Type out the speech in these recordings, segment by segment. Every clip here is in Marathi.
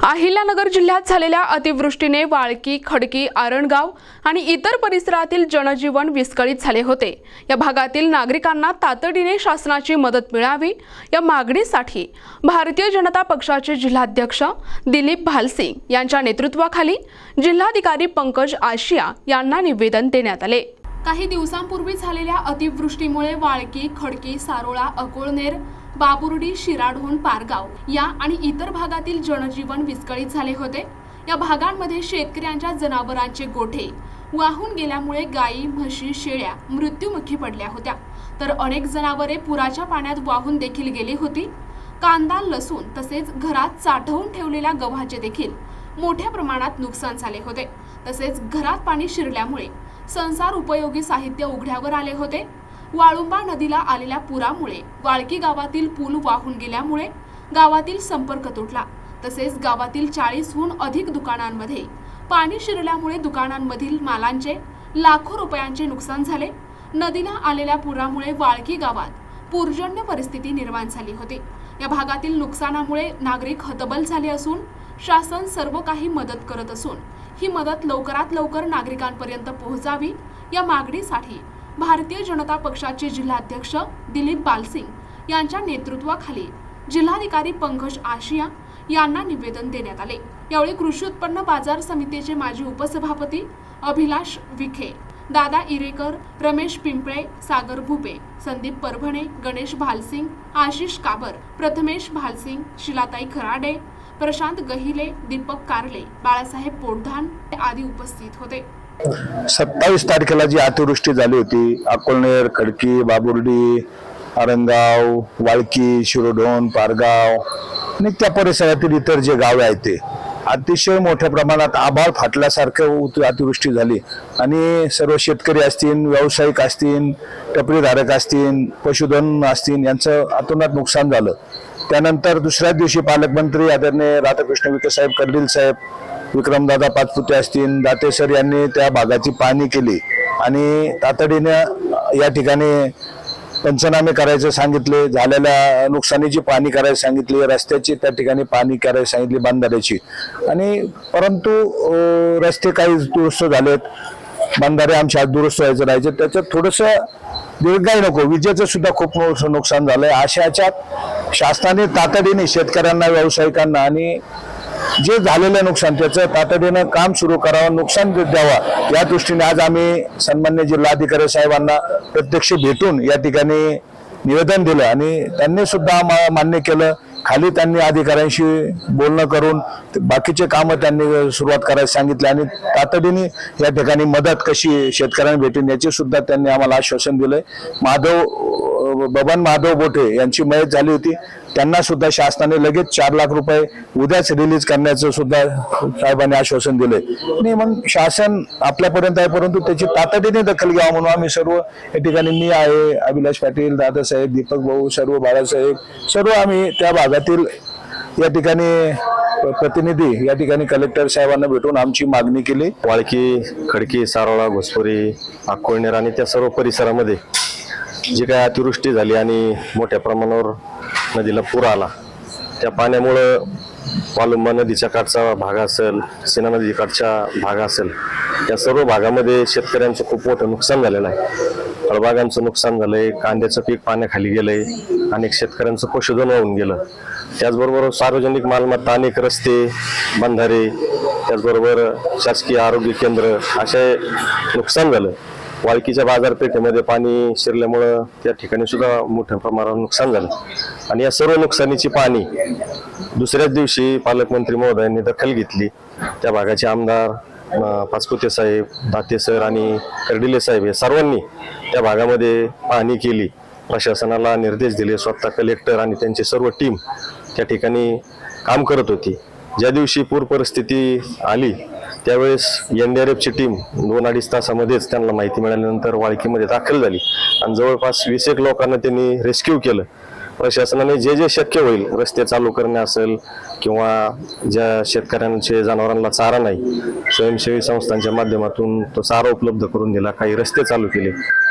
अहिल्यानगर जिल्ह्यात झालेल्या अतिवृष्टीने वाळकी, खडकी, आरणगाव आणि इतर परिसरातील जनजीवन विस्कळीत झाले होते। या भागातील नागरिकांना तातडीने शासनाची मदत मिळावी या मागणीसाठी भारतीय जनता पक्षाचे जिल्हाध्यक्ष दिलीप भालसिंग यांच्या नेतृत्वाखाली जिल्हाधिकारी पंकज आशिया यांना निवेदन देण्यात आले। काही दिवसांपूर्वी झालेल्या अतिवृष्टीमुळे वाळकी, खडकी, सारोळा, अकोळनेर, बाबुर्डी, शिराढोण, पारगाव या आणि इतर भागातील जनजीवन विस्कळीत झाले होते। या भागांमध्ये शेतकऱ्यांच्या जनावरांचे गोठे वाहून गेल्यामुळे गायी, म्हशी, शेळ्या मृत्युमुखी पडल्या होत्या, तर अनेक जनावरे पुराच्या पाण्यात वाहून देखील गेली होती। कांदा, लसूण तसेच घरात साठवून ठेवलेल्या गव्हाचे देखील मोठ्या प्रमाणात नुकसान झाले होते। तसेच घरात पाणी शिरल्यामुळे संसार उपयोगी साहित्य उघड्यावर आले होते। वाळुंबा नदीला आलेल्या पुरामुळे वाळकी गावातील पूल वाहून गेल्यामुळे गावातील संपर्क तुटला। तसेच गावातील 40हून अधिक दुकानांमध्ये पाणी शिरल्यामुळे दुकानांमधील मालांचे लाखो रुपयांचे नुकसान झाले। नदीला आलेल्या पुरामुळे वाळकी गावात पूरजन्य परिस्थिती निर्माण झाली होती। या भागातील नुकसानामुळे नागरिक हतबल झाले असून शासन सर्व काही मदत करत असून ही मदत लवकरात लवकर नागरिकांपर्यंत पोहोचावी या मागणीसाठी भारतीय जनता पक्षाचे जिल्हाध्यक्ष दिलीप भालसिंग यांच्या नेतृत्वाखाली जिल्हाधिकारी पंकज आशिया यांना निवेदन देण्यात आले। यावेळी कृषी उत्पन्न बाजार समितीचे माजी उपसभापती अभिलाष विखे, दादा इरेकर, रमेश पिंपळे, सागर भुपे, संदीप परभणे, गणेश भालसिंग, आशिष काबर, प्रथमेश भालसिंग, शिलाताई खराडे, प्रशांत गहिले, दीपक कारले, बाळासाहेब पोटधान आदी उपस्थित होते। 27 तारखेला जी अतिवृष्टी झाली होती, अकोळनेर, खडकी, बाबुर्डी, आरणगाव, वाळकी, शिरोढोण, पारगाव आणि त्या परिसरातील इतर जे गावे आहेत ते अतिशय मोठ्या प्रमाणात आभाळ फाटल्यासारखं अतिवृष्टी झाली आणि सर्व शेतकरी असतील, व्यावसायिक असतील, टपरीधारक असतील, पशुधन असतील यांचं अतोनात नुकसान झालं। त्यानंतर दुसऱ्या दिवशी पालकमंत्री आदरणीय राधाकृष्ण विखे साहेब, कर्डिल साहेब, विक्रमदादा पाचपुते असतील, दाते सर यांनी त्या भागाची पाहणी केली आणि तातडीने या ठिकाणी पंचनामे करायचे सांगितले, झालेल्या नुकसानीची पाहणी करायला सांगितली, रस्त्याची त्या ठिकाणी पाहणी करायला सांगितली, बांधाऱ्याची। आणि परंतु रस्ते काही दुरुस्त झालेत, बांधारे आमच्या दुरुस्त व्हायचं राहायचं, त्याच्यात थोडंसं दीर्घाई नको, विजेचं सुद्धा खूप नुकसान झालंय। अशाच्यात शासनाने तातडीने शेतकऱ्यांना, व्यावसायिकांना आणि जे झालेलं नुकसान त्याचं तातडीनं काम सुरू करावं, नुकसान द्यावा या दृष्टीने आज आम्ही सन्मान्य जिल्हाधिकारी साहेबांना प्रत्यक्ष भेटून या ठिकाणी निवेदन दिलं आणि त्यांनी सुद्धा मान्य केलं। खाली त्यांनी अधिकाऱ्यांशी बोलणं करून बाकीचे कामं त्यांनी सुरुवात करायला सांगितले आणि तातडीने या ठिकाणी मदत कशी शेतकऱ्यांना भेटेल याचे सुद्धा त्यांनी आम्हाला आश्वासन दिलंय। बबन माधव बोटे यांची मयत झाली होती, त्यांना सुद्धा शासनाने लगेच 4 लाख रुपये उद्याच रिलीज करण्याचं सुद्धा साहेबांनी आश्वासन दिलंय। नाही मग शासन आपल्यापर्यंत आहे, परंतु त्याची तातडीने दखल घ्यावा म्हणून आम्ही सर्व या ठिकाणी, मी आहे, अभिलाष पाटील, दादासाहेब, दीपक भाऊ, सर्व बाळासाहेब, सर्व आम्ही त्या भागातील या ठिकाणी प्रतिनिधी या ठिकाणी कलेक्टर साहेबांना भेटून आमची मागणी केली। वाळकी, खडकी, सारोळा, घोसपुरी, अकोळनेर आणि त्या सर्व परिसरामध्ये जी काय अतिवृष्टी झाली आणि मोठ्या प्रमाणावर नदीला पूर आला, त्या पाण्यामुळं वाळुंबा नदीच्या काठचा भाग असेल, सीना नदीकाठचा भाग असेल, त्या सर्व भागामध्ये शेतकऱ्यांचं खूप मोठं नुकसान झालेलं आहे। फळबागांचं नुकसान झालंय, कांद्याचं पीक पाण्याखाली गेलंय, अनेक शेतकऱ्यांचं पशुधन वाहून गेलं। त्याचबरोबर सार्वजनिक मालमत्ता, अनेक रस्ते, बंधारे, त्याचबरोबर शासकीय आरोग्य केंद्र असे नुकसान झालं। वाळकीच्या बाजारपेठेमध्ये पाणी शिरल्यामुळं त्या ठिकाणी सुद्धा मोठ्या प्रमाणावर नुकसान झालं आणि या सर्व नुकसानीची पाहणी दुसऱ्याच दिवशी पालकमंत्री महोदयांनी दखल घेतली। त्या भागाचे आमदार पाचपुते साहेब, दाते सर आणि कर्डिले साहेब या सर्वांनी त्या भागामध्ये पाहणी केली, प्रशासनाला निर्देश दिले, स्वतः कलेक्टर आणि त्यांची सर्व टीम त्या ठिकाणी काम करत होती। ज्या दिवशी पूर परिस्थिती आली त्यावेळेस एनडीआरएफची टीम 2-2.5 तासामध्येच त्यांना माहिती मिळाल्यानंतर वाळकीमध्ये दाखल झाली आणि जवळपास 20 एक लोकांना त्यांनी रेस्क्यू केलं। प्रशासनाने जे शक्य होईल, रस्ते चालू करणे असेल किंवा ज्या शेतकऱ्यांचे जनावरांना चारा नाही, स्वयंसेवी संस्थांच्या माध्यमातून तो चारा उपलब्ध करून दिला, काही रस्ते चालू केले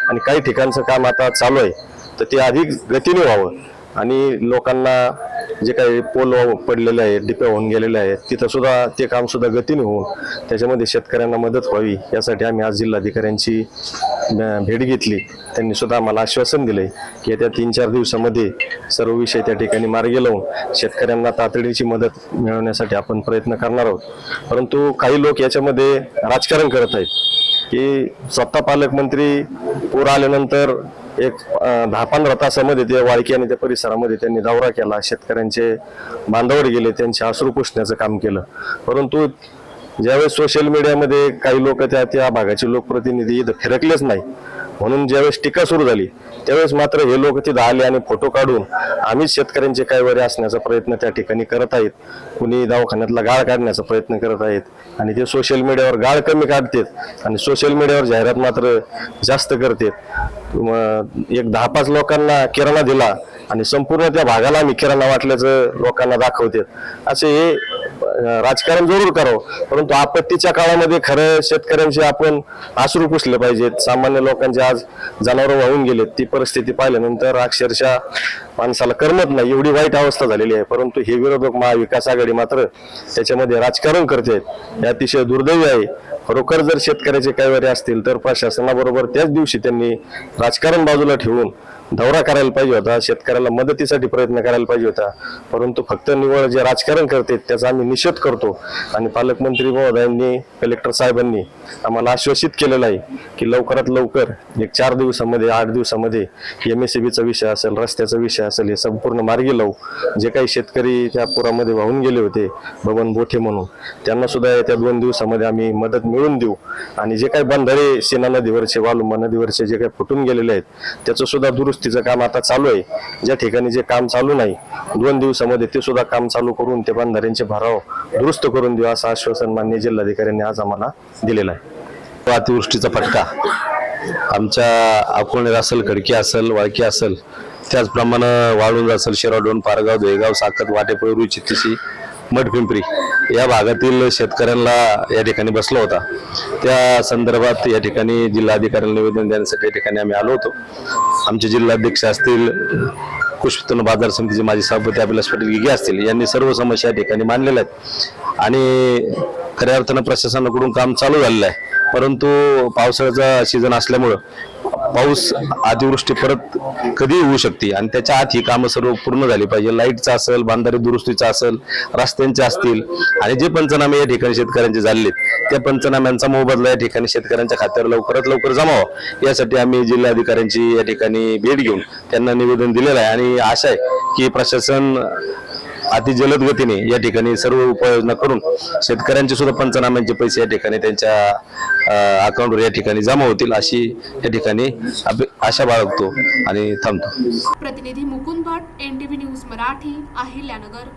आणि काही ठिकाणचं काम आता चालू आहे, तर ते अधिक गतीने व्हावं आणि लोकांना जे काही पोल पडलेले आहेत, डिप्या होऊन गेलेले आहेत, तिथं सुद्धा ते काम सुद्धा गतीने होऊन त्याच्यामध्ये शेतकऱ्यांना मदत व्हावी यासाठी आम्ही आज जिल्हाधिकाऱ्यांची भेट घेतली. त्यांनी सुद्धा आम्हाला आश्वासन दिले की येत्या 3-4 दिवसामध्ये सर्व विषय त्या ठिकाणी मार्गी लावून शेतकऱ्यांना तातडीची मदत मिळवण्यासाठी आपण प्रयत्न करणार आहोत. परंतु काही लोक याच्यामध्ये राजकारण करत आहेत की स्वतः पालकमंत्री पूर आल्यानंतर एक 10-15 तासामध्ये ते वाळकी आणि त्या परिसरामध्ये त्यांनी दौरा केला, शेतकऱ्यांचे बांधावर गेले, त्यांचे अश्रू पुसण्याचं काम केलं. परंतु ज्यावेळेस सोशल मीडियामध्ये काही लोक त्या भागाचे लोकप्रतिनिधी इथं फिरकलेच नाही, म्हणून ज्यावेळेस टीका सुरू झाली त्यावेळेस मात्र हे लोक तिथं आले आणि फोटो काढून आम्हीच शेतकऱ्यांचे काय वरे असण्याचा प्रयत्न त्या ठिकाणी करत आहेत. कुणी दवाखान्यातला गाळ काढण्याचा प्रयत्न करत आहेत आणि ते सोशल मीडियावर गाळ कमी काढतात आणि सोशल मीडियावर जाहिरात मात्र जास्त करतात. एक 10-5 लोकांना किराणा दिला आणि संपूर्ण त्या भागाला आम्ही किराणा वाटल्याचं लोकांना दाखवतात. असे हे राजकारण जरूर करावं, परंतु आपत्तीच्या काळामध्ये खरं शेतकऱ्यांचे आपण अश्रू पुसले पाहिजेत. सामान्य लोकांचे आज जनावरं वाहून गेलेत, ती परिस्थिती पाहिल्यानंतर अक्षरशः माणसाला करमत नाही, एवढी वाईट अवस्था झालेली आहे. परंतु हे विरोधक महाविकास आघाडी मात्र त्याच्यामध्ये राजकारण करतात. हे अतिशय दुर्दैवी आहे. खरोखर जर शेतकऱ्याचे कैवारी असतील तर प्रशासनाबरोबर त्याच दिवशी त्यांनी राजकारण बाजूला ठेवून दौरा करायला पाहिजे होता, शेतकऱ्याला मदतीसाठी प्रयत्न करायला पाहिजे होता. परंतु फक्त निवळ जे राजकारण करतात त्याचा आम्ही निषेध करतो आणि पालकमंत्री महोदयांनी, कलेक्टर साहेबांनी आम्हाला आश्वासित केलेलं आहे की लवकरात लवकर एक 4 दिवसामध्ये 8 दिवसामध्ये MSCBचा विषय असेल, रस्त्याचा विषय असेल, हे संपूर्ण मार्गी लावू. जे काही शेतकरी त्या पुरामध्ये वाहून गेले होते, बबन बोठे म्हणून, त्यांना सुद्धा येत्या 2 दिवसामध्ये आम्ही मदत मिळवून देऊ. आणि जे काही बंधारे सीना नदीवरचे, वालुंबा नदीवरचे जे काही फुटून गेलेले आहेत त्याचं सुद्धा दुरुस्तीचं काम आता चालू आहे. ज्या ठिकाणी जे काम चालू नाही 2 दिवसामध्ये ते सुद्धा काम चालू करून ते बंधाऱ्यांचे भराव दुरुस्त करून देऊ असं आश्वासन माननीय जिल्हाधिकाऱ्यांनी आज आम्हाला दिलेलं आहे. अतिवृष्टीचा फटका आमच्या अकोलेर असेल, खडकी असेल, वाळकी असेल, त्याचप्रमाणे वाळुंज असेल, शिरोडोन, पारगाव, धुळेगाव, साखत, वाटेपळी, चित्तिशी, मठपिंपरी या भागातील शेतकऱ्यांना या ठिकाणी बसला होता. त्या संदर्भात या ठिकाणी जिल्हाधिकाऱ्यांना निवेदन देण्यासाठी या ठिकाणी आम्ही आलो होतो. आमचे जिल्हाध्यक्ष असतील, कृषी उत्पन्न बाजार समितीचे माजी सभापती अभिलाष पाटील गिगे असतील, यांनी सर्व समस्या या ठिकाणी मांडलेल्या आहेत आणि खऱ्या अर्थानं प्रशासनाकडून काम चालू झालेलं आहे. परंतु पावसाळ्याचा सीझन असल्यामुळं पाऊस, अतिवृष्टी परत कधी होऊ शकते आणि त्याच्या आत ही कामं सर्व पूर्ण झाली पाहिजे. लाईटचा असेल, बांधारे दुरुस्तीचा असेल, रस्त्यांचे असतील आणि जे पंचनामे या ठिकाणी शेतकऱ्यांचे झालेत त्या पंचनाम्यांचा मोबदला या ठिकाणी शेतकऱ्यांच्या खात्यावर लवकरात लवकर जमावा यासाठी आम्ही जिल्हाधिकाऱ्यांची या ठिकाणी भेट घेऊन त्यांना निवेदन दिलेलं आहे आणि आशा आहे की प्रशासन अति जलद गतीने या ठिकाणी सर्व उपाययोजना करून शेतकऱ्यांचे सुद्धा पंचनाम्यांचे पैसे या ठिकाणी त्यांच्या अकाउंटवर या ठिकाणी जमा होतील अशी या ठिकाणी आशा बाळगतो आणि थांबतो. प्रतिनिधी मुकुंद भट, NTV न्यूज मराठी, अहिल्यानगर.